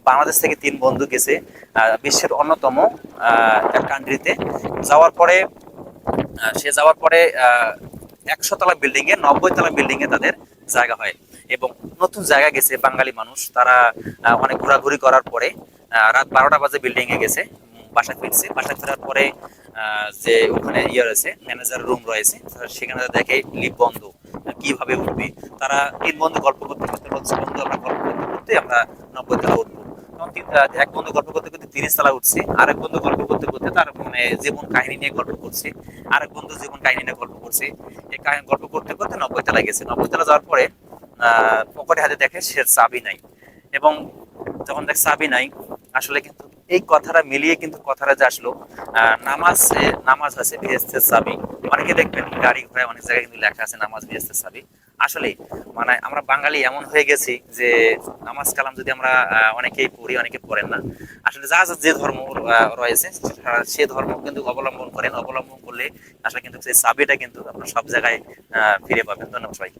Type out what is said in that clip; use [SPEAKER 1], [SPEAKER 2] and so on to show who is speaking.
[SPEAKER 1] বাংলাদেশ থেকে 3 বন্ধু গেছে বিশ্বের অন্যতম এক কান্ট্রিতে। যাওয়ার পরে সে যাওয়ার পরে 100 তলা বিল্ডিং এ 90 তলা বিল্ডিং এ তাদের জায়গা হয়। এবং নতুন জায়গা গেছে বাঙালি মানুষ, তারা অনেক ঘোরাঘুরি করার পরে রাত 12টা বাজে বিল্ডিং এ গেছে, বাসায় ফিরছে। বাসায় ফেরার পরে যে ওখানে ইয়ে রয়েছে, ম্যানেজার রুম রয়েছে, সেখানে দেখে লিফট বন্ধ, কিভাবে উঠবে। তারা 3 বন্ধু গল্প করতে করতে বলছে, বন্ধু আমরা গল্প করতে করতে আমরা 90 তলা উঠবো। তখন এক বন্ধু গল্প করতে করতে 30 তলা উঠছে, আরেক বন্ধু গল্প করতে করতে তার মানে জীবন কাহিনী নিয়ে গল্প করছে, আরেক বন্ধু জীবন কাহিনী নিয়ে গল্প করছে। এই গল্প করতে করতে 90 তলা গেছে। 90 তলা যাওয়ার পরে পকেটে হাতে দেখে সে চাবি নাই। এবং যখন দেখ চাবি নাই, আসলে কিন্তু এই কথাটা মিলিয়ে কিন্তু কথাটা যে আসলো, নামাজ আছে বেহেস্তের চাবি। অনেকে দেখবেন গাড়ি ঘোড়ায় অনেক জায়গায় কিন্তু লেখা আছে নামাজ বেহেস্তের চাবি। আসলে মানে আমরা বাঙালি এমন হয়ে গেছি যে নামাজ কালাম যদি আমরা অনেকেই পড়ি, অনেকে পড়েন না। আসলে যা যা যে ধর্ম রয়েছে সে ধর্ম কিন্তু অবলম্বন করেন, অবলম্বন করলে আসলে কিন্তু সেই চাবিটা কিন্তু আপনার সব জায়গায় ফিরে পাবেন। ধন্যবাদ সবাই।